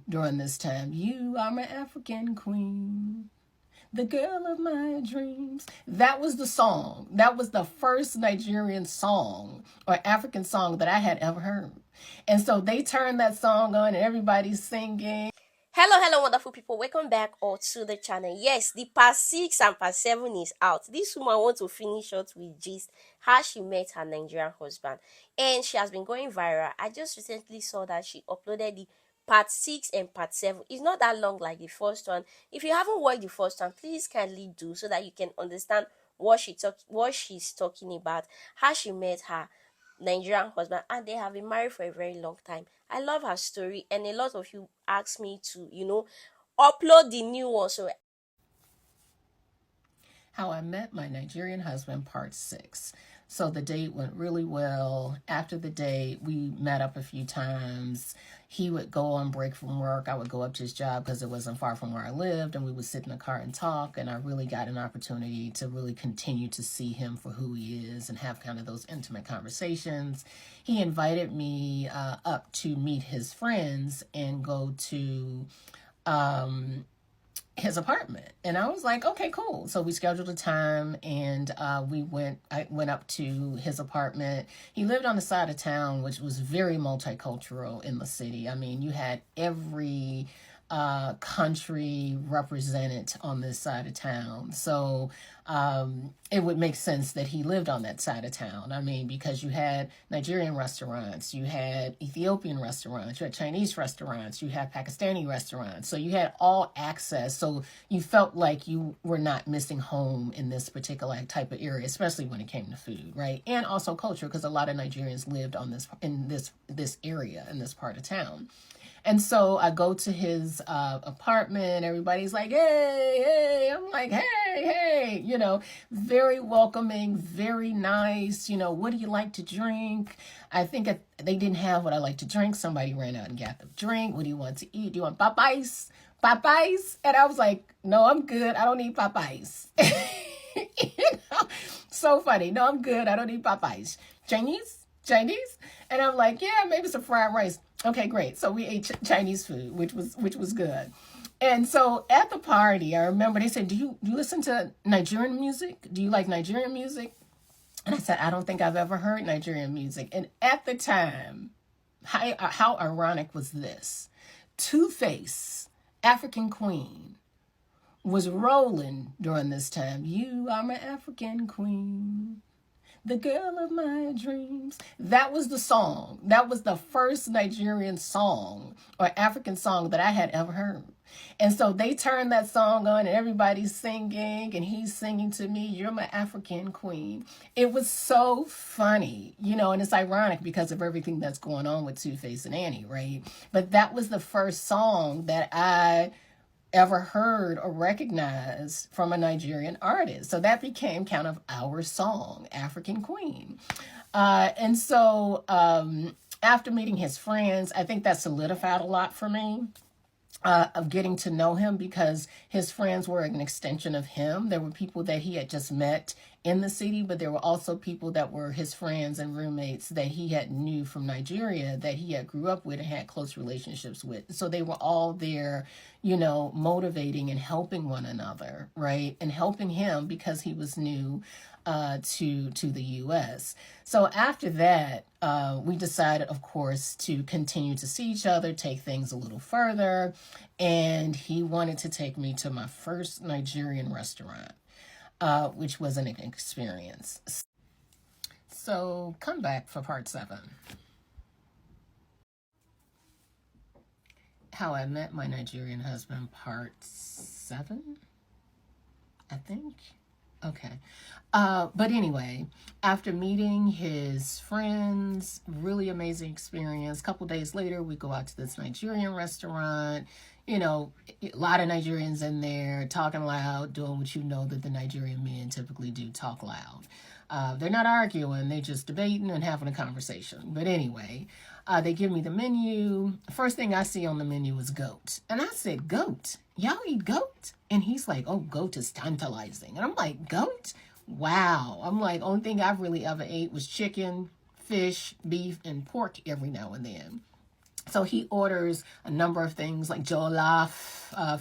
during this time. You are my African queen, the girl of my dreams. That was the song. That was the first Nigerian song or African song that I had ever heard. And so they turned that song on and everybody's singing. Hello, wonderful people. Welcome back all to the channel. Yes, the part 6 and part 7 is out. This woman wants to finish out with gist how she met her Nigerian husband, and she has been going viral. I just recently saw that she uploaded the part 6 and part 7. It's not that long like the first one. If you haven't watched the first one, please kindly do so that you can understand what she's talking about, how she met her Nigerian husband, and they have been married for a very long time. I love her story, and a lot of you asked me to, upload the new one. So How I Met My Nigerian Husband, Part 6. So the date went really well. After the date, we met up a few times. He would go on break from work. I would go up to his job because it wasn't far from where I lived, and we would sit in the car and talk. And I really got an opportunity to really continue to see him for who he is and have kind of those intimate conversations. He invited me up to meet his friends and go to his apartment, and I was like, okay, cool. So we scheduled a time, and I went up to his apartment. He lived on the side of town, which was very multicultural in the city. I mean, you had every country represented on this side of town. So it would make sense that he lived on that side of town. I mean, because you had Nigerian restaurants, you had Ethiopian restaurants, you had Chinese restaurants, you had Pakistani restaurants. So you had all access. So you felt like you were not missing home in this particular type of area, especially when it came to food, right? And also culture, because a lot of Nigerians lived in this area, in this part of town. And so I go to his apartment. Everybody's like, hey, hey. I'm like, hey, very welcoming, very nice. What do you like to drink? I think they didn't have what I like to drink. Somebody ran out and got the drink. What do you want to eat? Do you want papayas? Papayas? And I was like, no, I'm good. I don't need papayas. So funny. No, I'm good. I don't need papayas. Chinese? And I'm like, yeah, maybe some fried rice. Okay, great. So we ate Chinese food, which was good. And so at the party, I remember they said, do you listen to Nigerian music? Do you like Nigerian music? And I said, I don't think I've ever heard Nigerian music. And at the time, how ironic was this? Two-Face, African Queen, was rolling during this time. You are my African queen, the girl of my dreams. That was the song. That was the first Nigerian song or African song that I had ever heard. And so they turned that song on and everybody's singing and he's singing to me, you're my African queen. It was so funny, and it's ironic because of everything that's going on with Two-Face and Annie, right? But that was the first song that I ever heard or recognized from a Nigerian artist. So that became kind of our song, African Queen. And so after meeting his friends, I think that solidified a lot for me. Of getting to know him, because his friends were an extension of him. There were people that he had just met in the city, but there were also people that were his friends and roommates that he had knew from Nigeria, that he had grew up with and had close relationships with. So they were all there, motivating and helping one another, right? And helping him because he was new to the U.S. So after that, we decided, of course, to continue to see each other, take things a little further, and he wanted to take me to my first Nigerian restaurant, which was an experience. So come back for part 7. How I Met My Nigerian Husband, part 7, I think. Okay. But anyway, after meeting his friends, really amazing experience. A couple days later, we go out to this Nigerian restaurant. A lot of Nigerians in there talking loud, doing what that the Nigerian men typically do, talk loud. They're not arguing, they're just debating and having a conversation. But anyway, they give me the menu. First thing I see on the menu is goat. And I said, goat? Y'all eat goat? And he's like, oh, goat is tantalizing. And I'm like, goat? Wow. I'm like, only thing I've really ever ate was chicken, fish, beef, and pork every now and then. So he orders a number of things like jollof,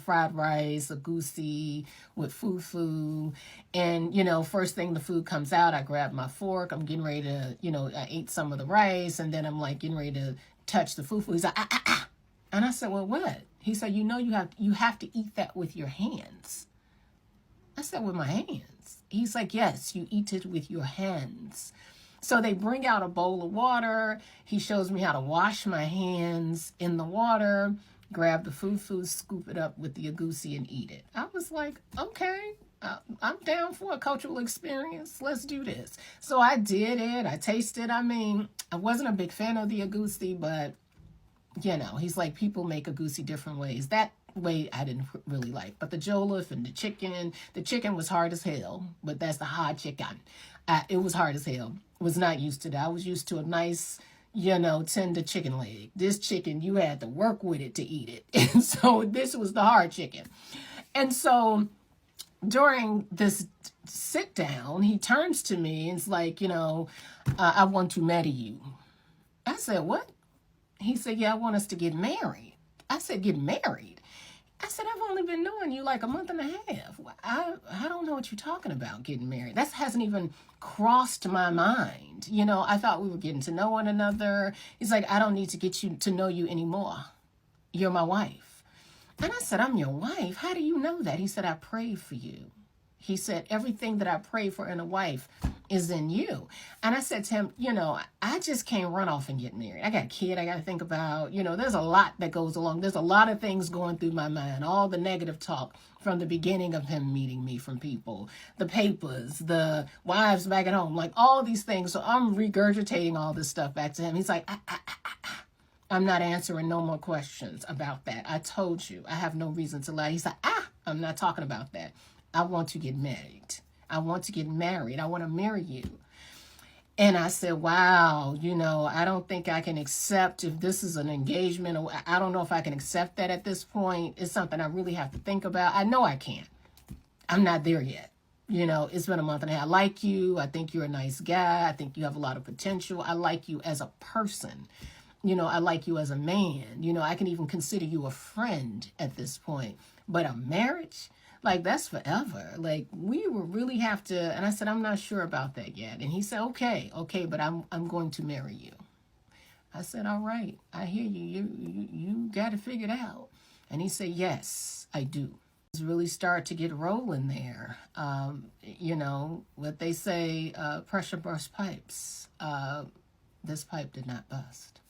fried rice, a goosey with fufu. And, first thing the food comes out, I grab my fork. I'm getting ready to, I ate some of the rice. And then I'm like getting ready to touch the fufu. He's like, ah, ah, ah. And I said, well, what? He said, you have to eat that with your hands. I said, with my hands. He's like, yes, you eat it with your hands. So they bring out a bowl of water. He shows me how to wash my hands in the water, grab the fufu, scoop it up with the agusi and eat it. I was like, okay, I'm down for a cultural experience. Let's do this. So I did it. I tasted. I mean, I wasn't a big fan of the agusi, but he's like, people make agusi different ways. That way I didn't really like. But the jollof and the chicken was hard as hell, but that's the hard chicken. It was hard as hell. Was not used to that. I was used to a nice, tender chicken leg. This chicken, you had to work with it to eat it. And so this was the hard chicken. And so during this sit down, he turns to me and is like, I want to marry you. I said, what? He said, yeah, I want us to get married. I said, get married? I said, I've only been knowing you like a month and a half. I don't know what you're talking about, getting married. That hasn't even crossed my mind. I thought we were getting to know one another. He's like, I don't need to get to know you anymore. You're my wife. And I said, I'm your wife? How do you know that? He said, I prayed for you. He said, everything that I pray for in a wife is in you. And I said to him, I just can't run off and get married. I got a kid I got to think about. There's a lot that goes along. There's a lot of things going through my mind. All the negative talk from the beginning of him meeting me from people, the papers, the wives back at home, like all these things. So I'm regurgitating all this stuff back to him. He's like, I'm not answering no more questions about that. I told you, I have no reason to lie. He's like, I'm not talking about that. I want to get married. I want to get married. I want to marry you. And I said, wow, I don't think I can accept if this is an engagement. Or I don't know if I can accept that at this point. It's something I really have to think about. I know I can't. I'm not there yet. It's been a month and a half. I like you. I think you're a nice guy. I think you have a lot of potential. I like you as a person. I like you as a man. I can even consider you a friend at this point. But a marriage? Like, that's forever. Like, we will really have to. And I said, I'm not sure about that yet. And he said, okay, but I'm going to marry you. I said, all right, I hear you. You got it figured out. And he said, yes, I do. Really start to get rolling there. What they say, pressure burst pipes. This pipe did not bust.